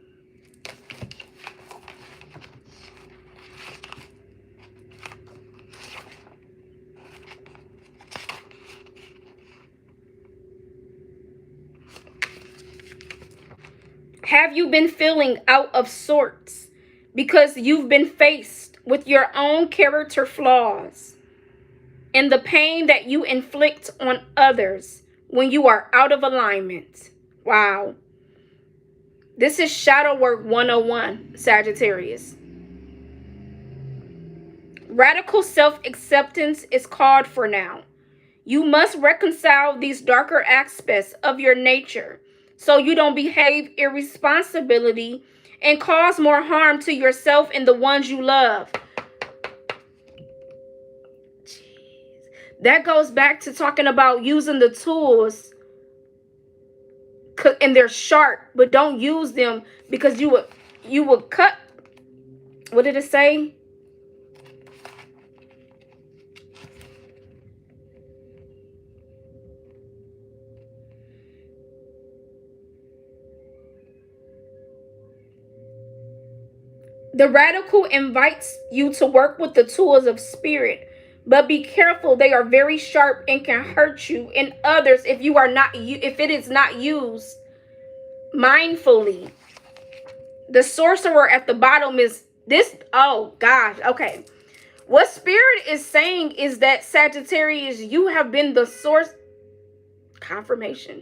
Have you been feeling out of sorts because you've been faced with your own character flaws and the pain that you inflict on others when you are out of alignment? Wow. This is Shadow Work 101, Sagittarius. Radical self-acceptance is called for now. You must reconcile these darker aspects of your nature so you don't behave irresponsibly and cause more harm to yourself and the ones you love. That goes back to talking about using the tools, and they're sharp, but don't use them because you would cut. What did it say? The radical invites you to work with the tools of spirit, but be careful, they are very sharp and can hurt you and others if it is not used mindfully. The sorcerer at the bottom is this. Oh gosh, okay. What spirit is saying is that, Sagittarius, you have been the source. Confirmation.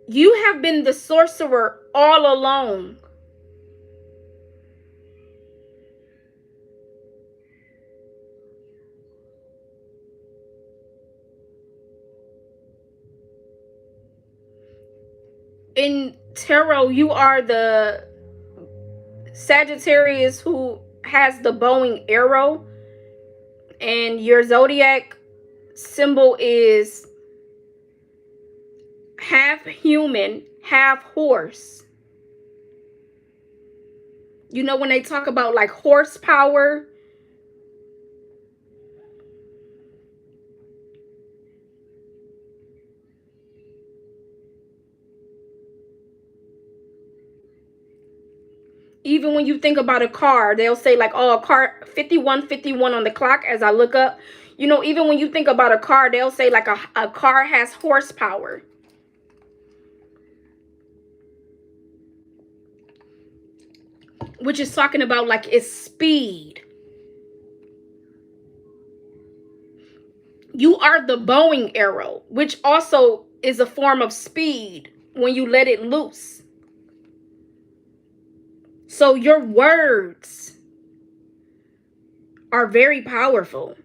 You have been the sorcerer all along. In tarot, you are the Sagittarius who has the bow and arrow, and your zodiac symbol is half human, half horse. You know, when they talk about like horsepower, even when you think about a car, they'll say like, oh, a car 5151 on the clock as I look up. You know, even when you think about a car, they'll say like a car has horsepower. Which is talking about like its speed. You are the bow and arrow, which also is a form of speed when you let it loose. So your words are very powerful.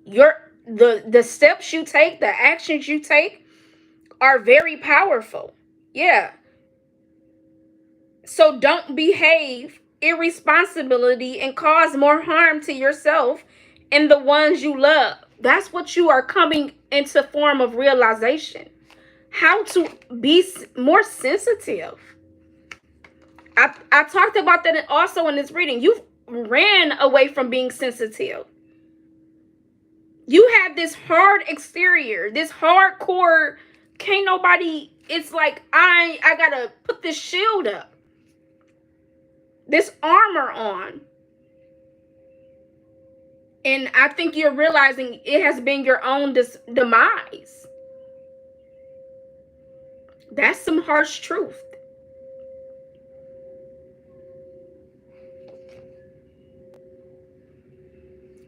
The steps you take, the actions you take are very powerful. Yeah. So don't behave irresponsibility and cause more harm to yourself and the ones you love. That's what you are coming into form of realization. How to be more sensitive. I talked about that also in this reading. You ran away from being sensitive. You have this hard exterior, this hardcore, can't nobody, it's like I gotta put this shield up, this armor on. And I think you're realizing it has been your own demise. That's some harsh truth.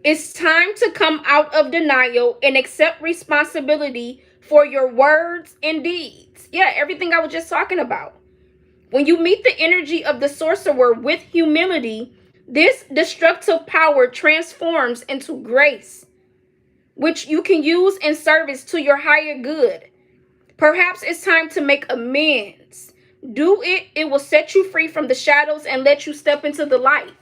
It's time to come out of denial and accept responsibility for your words and deeds. Yeah, everything I was just talking about. When you meet the energy of the sorcerer with humility, this destructive power transforms into grace, which you can use in service to your higher good. Perhaps it's time to make amends. Do it. It will set you free from the shadows and let you step into the light.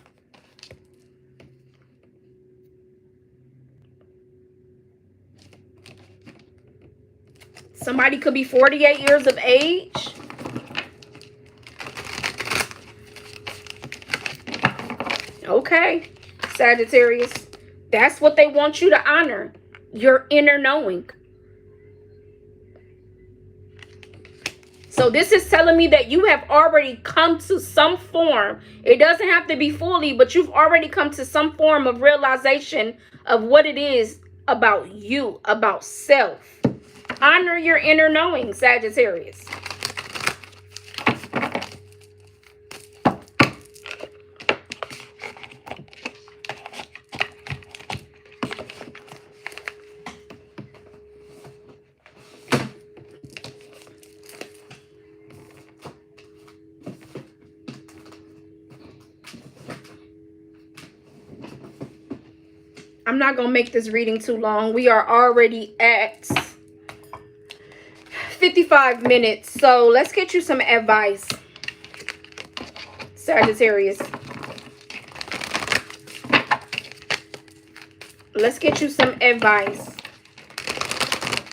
Somebody could be 48 years of age. Okay, Sagittarius. That's what they want you to honor. Your inner knowing. So this is telling me that you have already come to some form. It doesn't have to be fully, but you've already come to some form of realization of what it is about you, about self. Honor your inner knowing, Sagittarius. I'm not going to make this reading too long. We are already at 55 minutes. So let's get you some advice, Sagittarius. Let's get you some advice.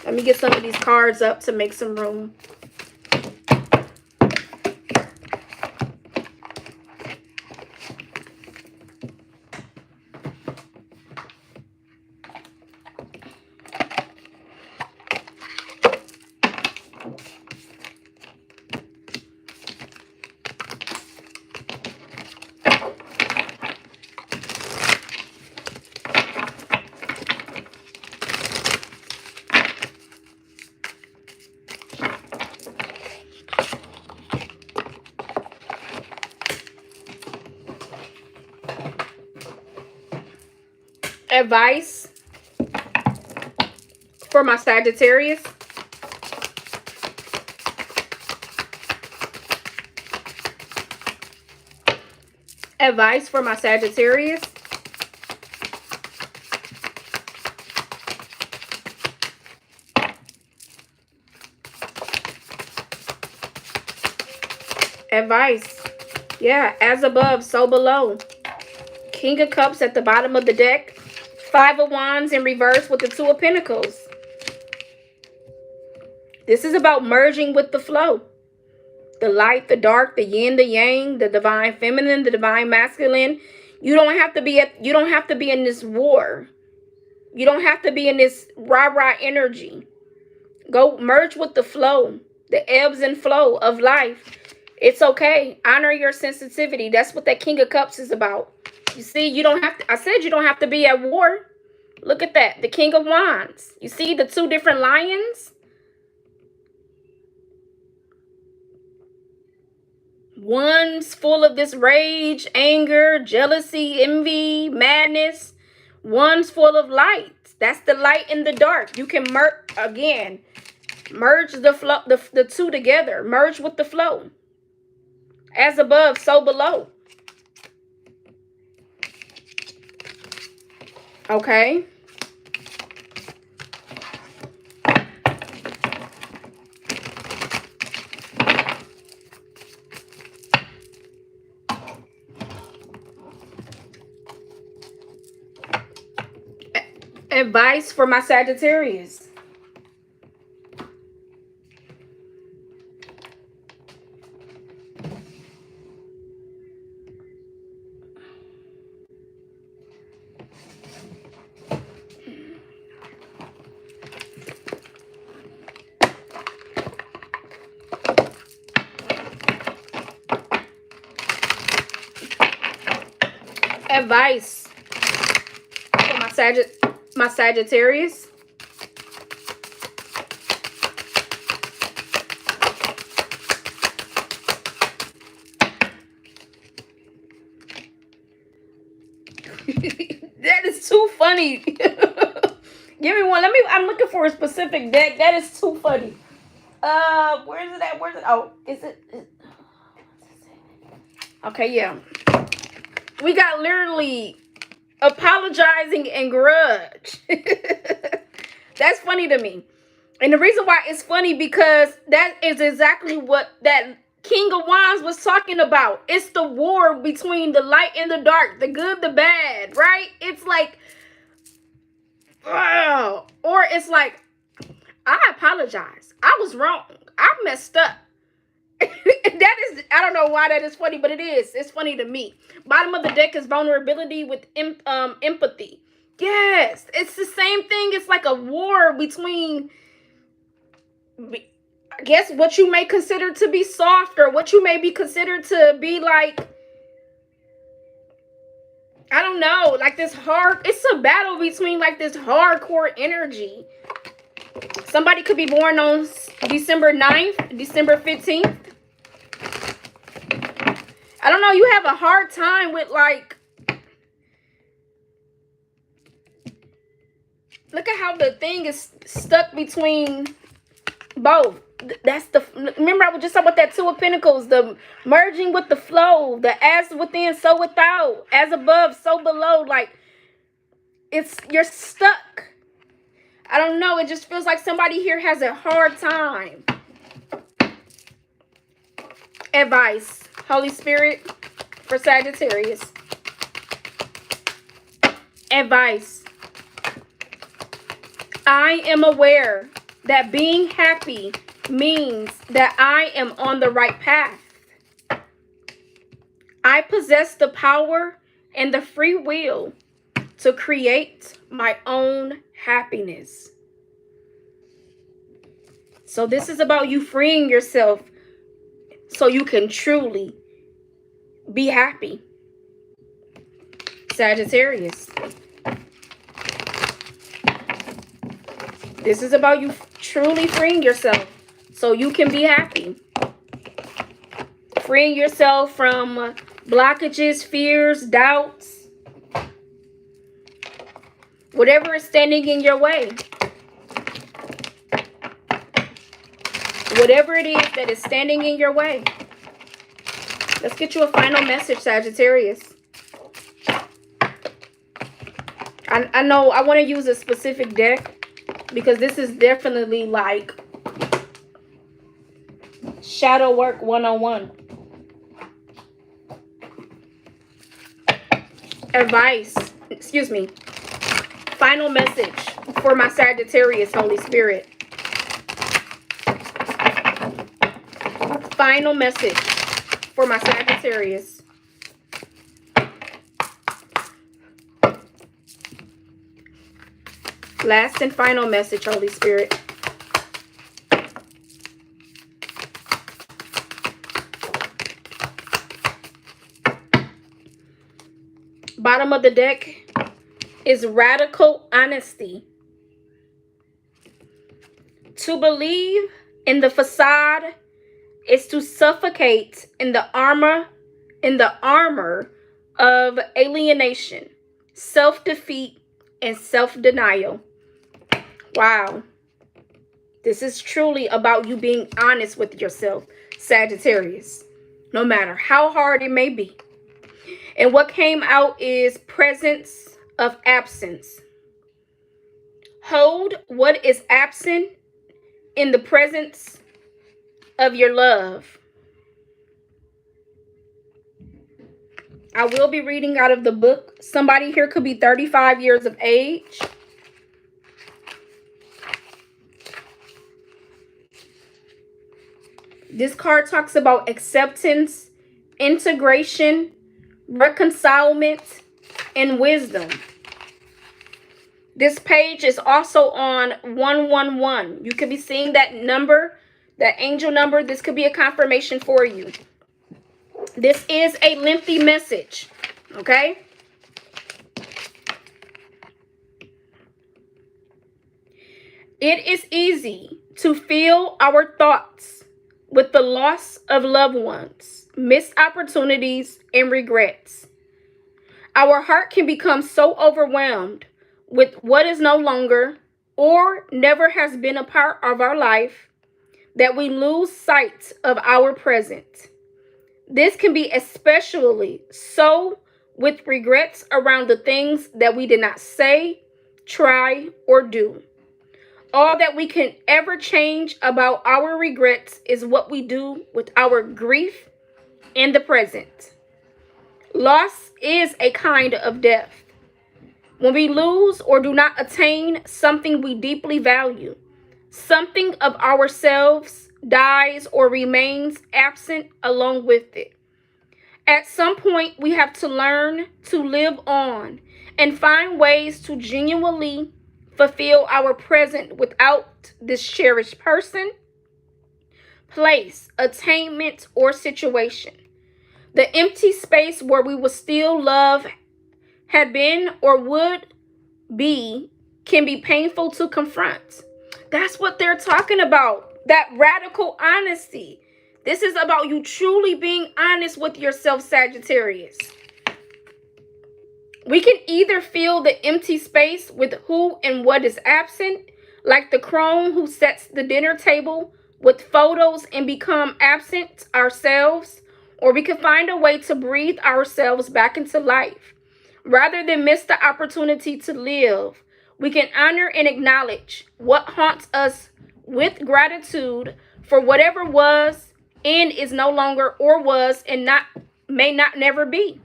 Let me get some of these cards up to make some room. Advice for my Sagittarius. Advice for my Sagittarius. Advice. Yeah, as above, so below. King of Cups at the bottom of the deck. Five of Wands in reverse with the Two of Pentacles. This is about merging with the flow. The light, the dark, the yin, the yang, the divine feminine, the divine masculine. You don't have to be in this war. You don't have to be in this rah-rah energy. Go merge with the flow, the ebbs and flow of life. It's okay. Honor your sensitivity. That's what that King of Cups is about. You see, you don't have to, I said you don't have to be at war. Look at that. The King of Wands. You see the two different lions? One's full of this rage, anger, jealousy, envy, madness. One's full of light. That's the light and the dark. You can merge the flow, the two together. Merge with the flow. As above, so below. Okay. Advice for my Sagittarius. Advice for my Sagittarius. That is too funny. Give me one. I'm looking for a specific deck. That is too funny. Where is it at? Where's it? Oh, is it? Okay, yeah. We got literally apologizing and grudge. That's funny to me. And the reason why it's funny because that is exactly what that King of Wands was talking about. It's the war between the light and the dark, the good, the bad, right? It's like, or it's like, I apologize. I was wrong. I messed up. That is, I don't know why that is funny, but it is. It's funny to me. Bottom of the deck is vulnerability with empathy. Yes, it's the same thing. It's like a war between, I guess, what you may consider to be soft or what you may be considered to be like, I don't know, like this hard, it's a battle between like this hardcore energy. Somebody could be born on December 9th, December 15th. I don't know, you have a hard time with like, look at how the thing is stuck between both. That's the, remember I was just talking about that Two of Pentacles, the merging with the flow, the as within, so without, as above, so below. Like, you're stuck. I don't know. It just feels like somebody here has a hard time. Advice, Holy Spirit, for Sagittarius. Advice. I am aware that being happy means that I am on the right path. I possess the power and the free will to create my own happiness. So this is about you freeing yourself so you can truly be happy. Sagittarius. This is about you truly freeing yourself so you can be happy. Freeing yourself from blockages, fears, doubts. Whatever is standing in your way. Whatever it is that is standing in your way. Let's get you a final message, Sagittarius. I know I want to use a specific deck because this is definitely like shadow work 101. Advice, excuse me. Final message for my Sagittarius, Holy Spirit. Final message for my Sagittarius. Last and final message, Holy Spirit. Bottom of the deck is radical honesty. To believe in the facade is to suffocate in the armor of alienation, self-defeat, and self-denial. Wow. This is truly about you being honest with yourself, Sagittarius, no matter how hard it may be. And what came out is presence of absence. Hold what is absent in the presence of your love. I will be reading out of the book. Somebody here could be 35 years of age. This card talks about acceptance, integration, reconcilement, and wisdom. This page is also on 111. You could be seeing that number, that angel number. This could be a confirmation for you. This is a lengthy message, okay? It is easy to fill our thoughts with the loss of loved ones, missed opportunities, and regrets. Our heart can become so overwhelmed with what is no longer or never has been a part of our life that we lose sight of our present. This can be especially so with regrets around the things that we did not say, try, or do. All that we can ever change about our regrets is what we do with our grief in the present. Loss is a kind of death. When we lose or do not attain something we deeply value, something of ourselves dies or remains absent along with it. At some point, we have to learn to live on and find ways to genuinely fulfill our present without this cherished person, place, attainment, or situation. The empty space where we will still love had been or would be can be painful to confront. That's what they're talking about. That radical honesty. This is about you truly being honest with yourself, Sagittarius. We can either fill the empty space with who and what is absent, like the crone who sets the dinner table with photos and become absent ourselves, or we can find a way to breathe ourselves back into life Rather than miss the opportunity to live, we can honor and acknowledge what haunts us with gratitude for whatever was and is no longer or was and not may not never be.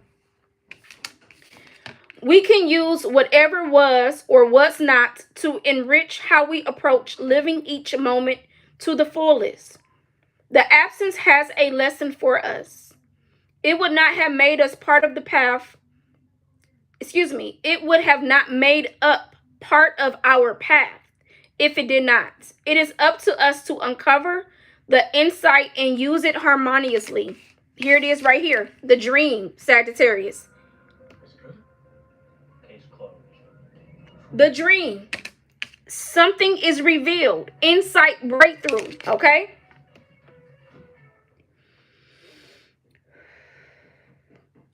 We can use whatever was or was not to enrich how we approach living each moment to the fullest. The absence has a lesson for us. It would not have made us part of the path. It would have not made up part of our path if it did not. It is up to us to uncover the insight and use it harmoniously. Here it is right here. The dream, Sagittarius. The dream. Something is revealed. Insight breakthrough. Okay?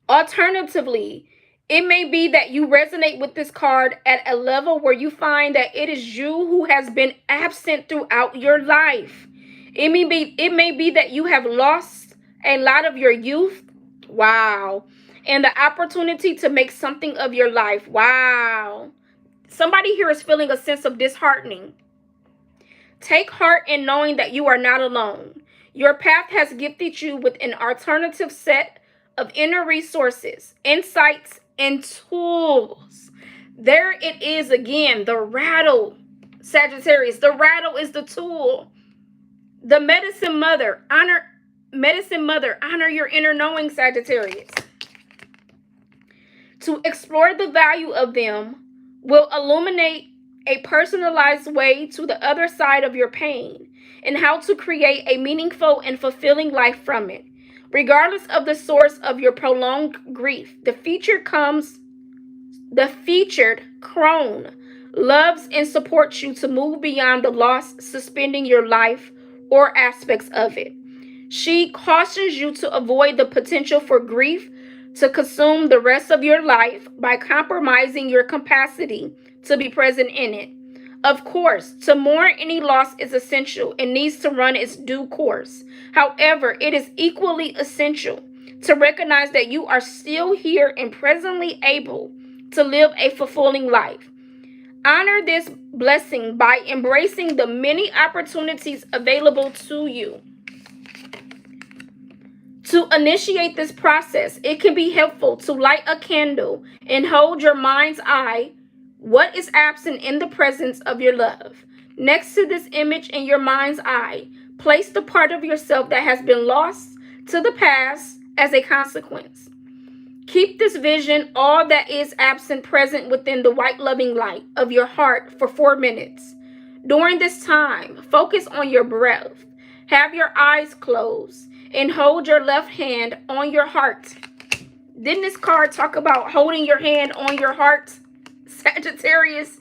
Alternatively, it may be that you resonate with this card at a level where you find that it is you who has been absent throughout your life. It may be that you have lost a lot of your youth. Wow. And the opportunity to make something of your life. Wow. Somebody here is feeling a sense of disheartening. Take heart in knowing that you are not alone. Your path has gifted you with an alternative set of inner resources, insights, and tools. There it is again, the rattle, Sagittarius. The rattle is the tool. The medicine mother, honor your inner knowing, Sagittarius. To explore the value of them will illuminate a personalized way to the other side of your pain and how to create a meaningful and fulfilling life from it. Regardless of the source of your prolonged grief, the featured crone loves and supports you to move beyond the loss suspending your life or aspects of it. She cautions you to avoid the potential for grief to consume the rest of your life by compromising your capacity to be present in it. Of course, to mourn any loss is essential and needs to run its due course. However, it is equally essential to recognize that you are still here and presently able to live a fulfilling life. Honor this blessing by embracing the many opportunities available to you. To initiate this process, it can be helpful to light a candle and hold your mind's eye what is absent in the presence of your love. Next to this image in your mind's eye, place the part of yourself that has been lost to the past as a consequence. Keep this vision, all that is absent, present within the white loving light of your heart for 4 minutes. During this time, focus on your breath. Have your eyes closed and hold your left hand on your heart. Didn't this card talk about holding your hand on your heart, Sagittarius?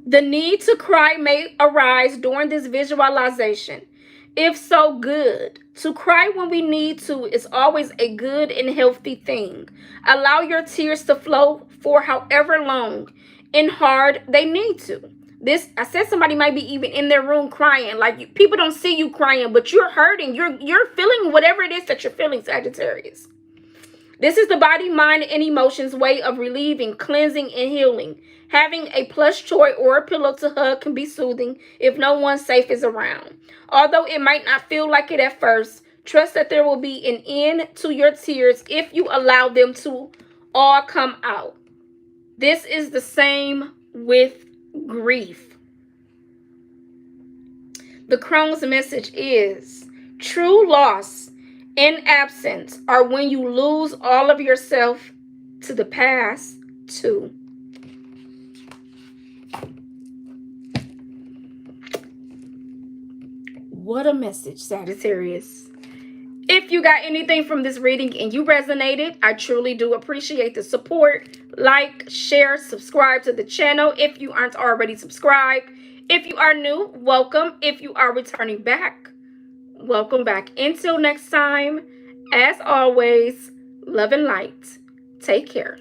The need to cry may arise during this visualization. If so, good. To cry when we need to is always a good and healthy thing. Allow your tears to flow for however long and hard they need to. I said somebody might be even in their room crying. Like, people don't see you crying, but you're hurting. You're feeling whatever it is that you're feeling, Sagittarius. This is the body, mind, and emotions way of relieving, cleansing, and healing. Having a plush toy or a pillow to hug can be soothing if no one safe is around. Although it might not feel like it at first, trust that there will be an end to your tears if you allow them to all come out. This is the same with grief. The crone's message is true loss and absence are when you lose all of yourself to the past too. What a message, Sagittarius. If you got anything from this reading and you resonated, I truly do appreciate the support. Like, share, subscribe to the channel if you aren't already subscribed. If you are new, welcome. If you are returning back, welcome back. Until next time, as always, love and light. Take care.